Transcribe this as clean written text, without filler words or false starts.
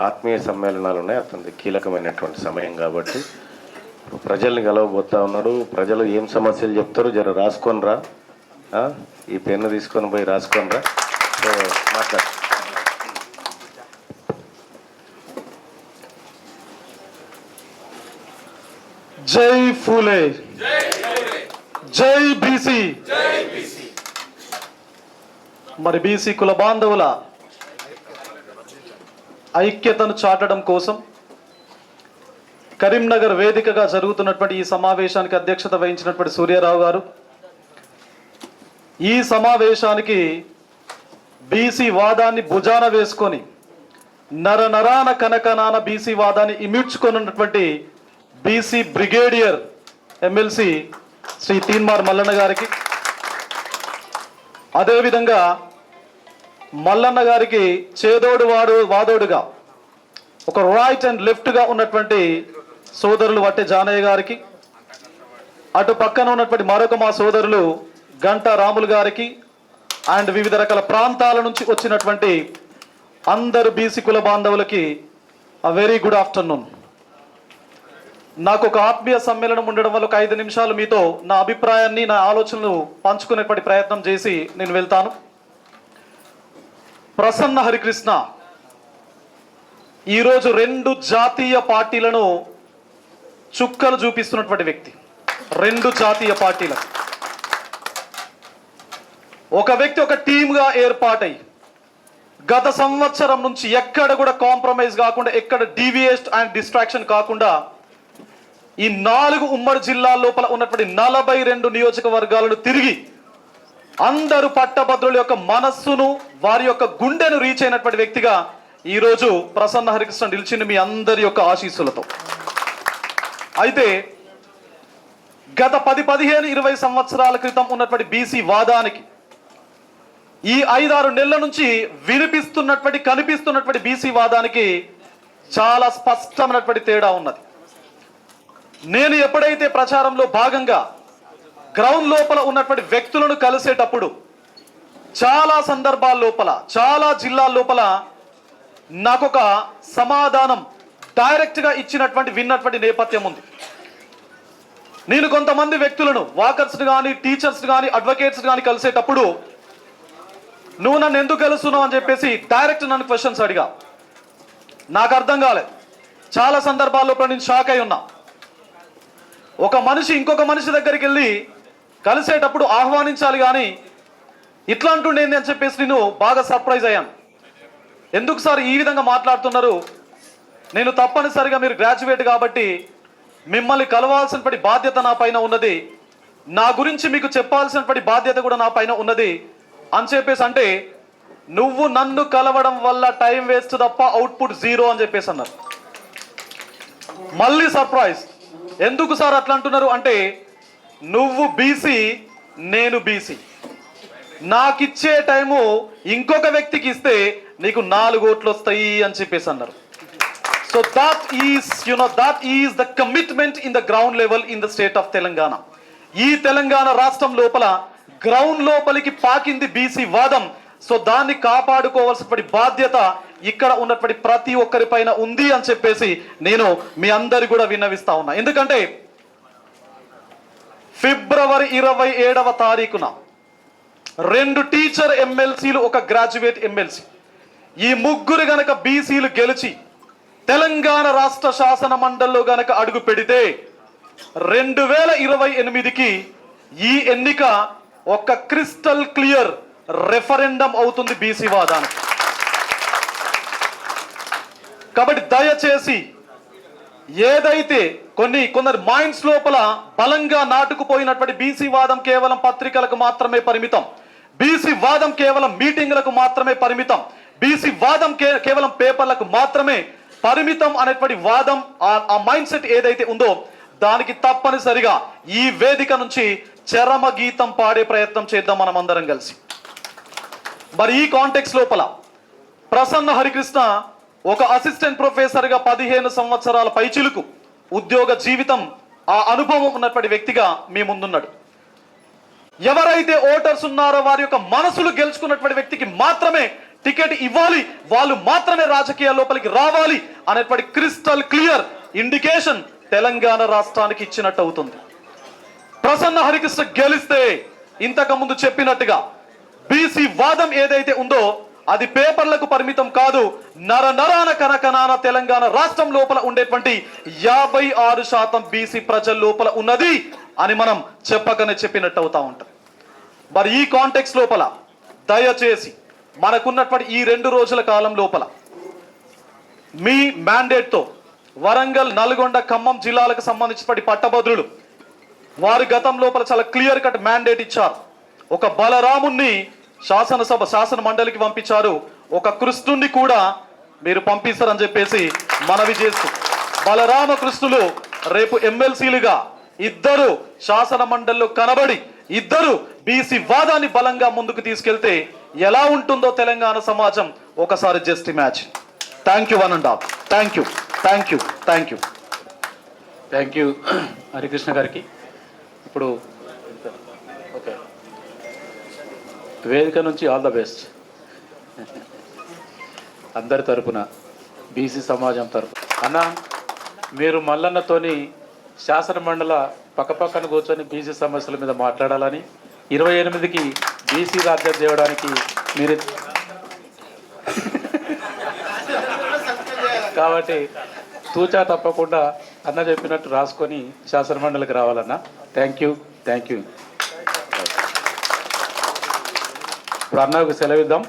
ఆత్మీయ సమ్మేళనాలు ఉన్నాయి, అతనికి కీలకమైనటువంటి సమయం కాబట్టి ప్రజల్ని కలవబోతా ఉన్నాడు. ప్రజలు ఏం సమస్యలు చెప్తారో జర రాసుకొని రా, ఈ పెన్ను తీసుకొని పోయి రాసుకొని రా. సో మాట్లాడు. జై ఫూలే, జై బీసీ. మరి బీసీ కుల బాంధవుల ఐక్యతను చాటడం కోసం కరీంనగర్ వేదికగా జరుగుతున్నటువంటి ఈ సమావేశానికి అధ్యక్షత వహించినటువంటి సూర్యారావు గారు, ఈ సమావేశానికి బీసీ వాదాన్ని భుజాన వేసుకొని నరనరాన కనకనాన బీసీ వాదాన్ని ఇమిడ్చుకొనున్నటువంటి BC brigadier MLC Shri Teenmar Mallanna గారికి, అదేవిధంగా మల్లన్న గారికి చేదోడు వాదోడుగా ఒక రైట్ అండ్ లెఫ్ట్గా ఉన్నటువంటి సోదరులు వట్టె జానయ్య గారికి, అటు పక్కన ఉన్నటువంటి మరొక మా సోదరులు గంటా రాములు గారికి అండ్ వివిధ రకాల ప్రాంతాల నుంచి వచ్చినటువంటి అందరు బీసీ కుల బాంధవులకి వెరీ గుడ్ ఆఫ్టర్నూన్. నాకు ఒక ఆత్మీయ సమ్మేళనం ఉండడం వల్ల ఒక 5 నిమిషాలు మీతో నా అభిప్రాయాన్ని, నా ఆలోచనలు పంచుకునేటువంటి ప్రయత్నం చేసి నేను వెళ్తాను. ప్రసన్న హరికృష్ణ ఈరోజు 2 జాతీయ పార్టీలను చుక్కలు చూపిస్తున్నటువంటి వ్యక్తి. 2 జాతీయ పార్టీలకు ఒక వ్యక్తి ఒక టీమ్గా ఏర్పాటై గత సంవత్సరం నుంచి ఎక్కడ కూడా కాంప్రమైజ్ కాకుండా, ఎక్కడ డీవియేషన్ అండ్ డిస్ట్రాక్షన్ కాకుండా ఈ 4 ఉమ్మడి జిల్లాల లోపల ఉన్నటువంటి 42 నియోజకవర్గాలను తిరిగి అందరూ పట్టభద్రుల యొక్క మనస్సును, వారి యొక్క గుండెను రీచ్ అయినటువంటి వ్యక్తిగా ఈరోజు ప్రసన్న హరికృష్ణ నిలిచింది మీ అందరి యొక్క ఆశీస్సులతో. అయితే గత 10, 15, 20 సంవత్సరాల క్రితం ఉన్నటువంటి బీసీ వాదానికి ఈ 5-6 నెలల నుంచి కనిపిస్తున్నటువంటి బీసీ వాదానికి చాలా స్పష్టమైనటువంటి తేడా ఉన్నది. నేను ఎప్పుడైతే ప్రచారంలో భాగంగా గ్రౌండ్ లోపల ఉన్నటువంటి వ్యక్తులను కలిసేటప్పుడు చాలా సందర్భాల లోపల, చాలా జిల్లాల లోపల నాకొక సమాధానం డైరెక్ట్గా విన్నటువంటి నేపథ్యం ఉంది. నేను కొంతమంది వ్యక్తులను, వాకర్స్ని కానీ, టీచర్స్ని కానీ, అడ్వకేట్స్ని కానీ కలిసేటప్పుడు నువ్వు నన్ను ఎందుకు కలుస్తున్నావు అని చెప్పేసి డైరెక్ట్ నన్ను క్వశ్చన్స్ అడిగా. నాకు అర్థం కాలేదు. చాలా సందర్భాల లోపల నేను షాక్ అయి ఉన్నా. ఒక మనిషి ఇంకొక మనిషి దగ్గరికి వెళ్ళి కలిసేటప్పుడు ఆహ్వానించాలి కానీ ఇట్లా అంటుండేంది అని చెప్పేసి నేను బాగా సర్ప్రైజ్ అయ్యాను. ఎందుకు సార్ ఈ విధంగా మాట్లాడుతున్నారు? నేను తప్పనిసరిగా, మీరు గ్రాడ్యుయేట్ కాబట్టి మిమ్మల్ని కలవాల్సినటువంటి బాధ్యత నా పైన ఉన్నది, నా గురించి మీకు చెప్పాల్సినటువంటి బాధ్యత కూడా నా పైన ఉన్నది అని చెప్పేసి అంటే, నువ్వు నన్ను కలవడం వల్ల టైం వేస్ట్ తప్ప అవుట్పుట్ 0 అని చెప్పేసి అన్నారు. మళ్ళీ సర్ప్రైజ్. ఎందుకు సార్ అట్లా అంటున్నారు అంటే, నువ్వు బీసీ, నేను బీసీ, నాకిచ్చే టైము ఇంకొక వ్యక్తికి ఇస్తే నీకు 4 ఓట్లు వస్తాయి అని చెప్పేసి అన్నారు. So that is the commitment in the ground level in the state of Telangana. ఈ తెలంగాణ రాష్ట్రం లోపల గ్రౌండ్ లోపలికి పాకింది బీసీ వాదం. సో దాన్ని కాపాడుకోవాల్సినటువంటి బాధ్యత ఇక్కడ ఉన్నటువంటి ప్రతి ఒక్కరి పైన ఉంది అని చెప్పేసి నేను మీ అందరి కూడా విన్నవిస్తా ఉన్నా. ఎందుకంటే ఫిబ్రవరి 27వ తారీఖున 2 టీచర్ ఎమ్మెల్సీలు, ఒక గ్రాడ్యుయేట్ ఎమ్మెల్సీ, ఈ ముగ్గురు గనక బీసీలు గెలిచి తెలంగాణ రాష్ట్ర శాసన మండలిలో గనక అడుగు పెడితే 2028కి ఈ ఎన్నిక ఒక క్రిస్టల్ క్లియర్ రెఫరెండం అవుతుంది బీసీ వాదానికి. కాబట్టి దయచేసి ఏదైతే కొందరు మైండ్స్ లోపల బలంగా నాటుకుపోయినటువంటి బీసీ వాదం కేవలం పత్రికలకు మాత్రమే పరిమితం, బీసీ వాదం కేవలం మీటింగ్లకు మాత్రమే పరిమితం, బీసీ వాదం కేవలం పేపర్లకు మాత్రమే పరిమితం అనేటువంటి వాదం, ఆ మైండ్ సెట్ ఏదైతే ఉందో దానికి తప్పనిసరిగా ఈ వేదిక నుంచి చరమ గీతం పాడే ప్రయత్నం చేద్దాం మనం అందరం కలిసి. మరి ఈ కాంటెక్స్ లోపల ప్రసన్న హరికృష్ణ ఒక అసిస్టెంట్ ప్రొఫెసర్గా 15 సంవత్సరాల పైచిలుకు ఉద్యోగ జీవితం, ఆ అనుభవం ఉన్నటువంటి వ్యక్తిగా మీ ముందున్నాడు. ఎవరైతే ఓటర్స్ ఉన్నారో వారి యొక్క మనసులు గెలుచుకున్నటువంటి వ్యక్తికి మాత్రమే టికెట్ ఇవ్వాలి, వాళ్ళు మాత్రమే రాజకీయ లోపలికి రావాలి అనేటువంటి క్రిస్టల్ క్లియర్ ఇండికేషన్ తెలంగాణ రాష్ట్రానికి ఇచ్చినట్టు అవుతుంది. ప్రసన్న హరికృష్ణ గెలిస్తే ఇంతకు ముందు చెప్పినట్టుగా బీసీ వాదం ఏదైతే ఉందో అది పేపర్లకు పరిమితం కాదు, నరాన కనకనాన తెలంగాణ రాష్ట్రం లోపల ఉండేటువంటి 56% బీసీ ప్రజల లోపల ఉన్నది అని మనం చెప్పకనే చెప్పినట్టు అవుతా ఉంటాం. మరి ఈ కాంటెక్స్ట్ లోపల దయచేసి మనకున్నటువంటి ఈ 2 రోజుల కాలం లోపల మీ మ్యాండేట్తో వరంగల్, నల్గొండ, ఖమ్మం జిల్లాలకు సంబంధించినటువంటి పట్టభద్రులు వారి గతం లోపల చాలా క్లియర్ కట్ మ్యాండేట్ ఇచ్చారు. ఒక బలరాముణ్ణి శాసన మండలికి పంపించారు, ఒక కృష్ణుణ్ణి కూడా మీరు పంపిస్తారని చెప్పేసి మనవి చేస్తూ బలరామ కృష్ణులు రేపు ఎమ్మెల్సీలుగా ఇద్దరు శాసన మండలిలో కనబడి ఇద్దరు బీసీ వాదాన్ని బలంగా ముందుకు తీసుకెళ్తే ఎలా ఉంటుందో తెలంగాణ సమాజం ఒకసారి just imagine. Thank you one and all. Thank you, thank you, thank you, thank you Harikrishna గారికి. ఇప్పుడు ఓకే, వేదిక నుంచి ఆల్ ద బెస్ట్ అందరి తరపున, బీసీ సమాజం తరపు. అన్న, మీరు మల్లన్నతోని శాసన మండల పక్కపక్కన కూర్చొని బీసీ సమస్యల మీద మాట్లాడాలని 28కి బీసీ రాజ్యం చేయడానికి మీరు కాబట్టి తూచా తప్పకుండా అన్న చెప్పినట్టు రాసుకొని శాసన మండలికి రావాలన్నా. Thank you, thank you. ఇప్పుడు అన్నకు సెలవిద్దాం.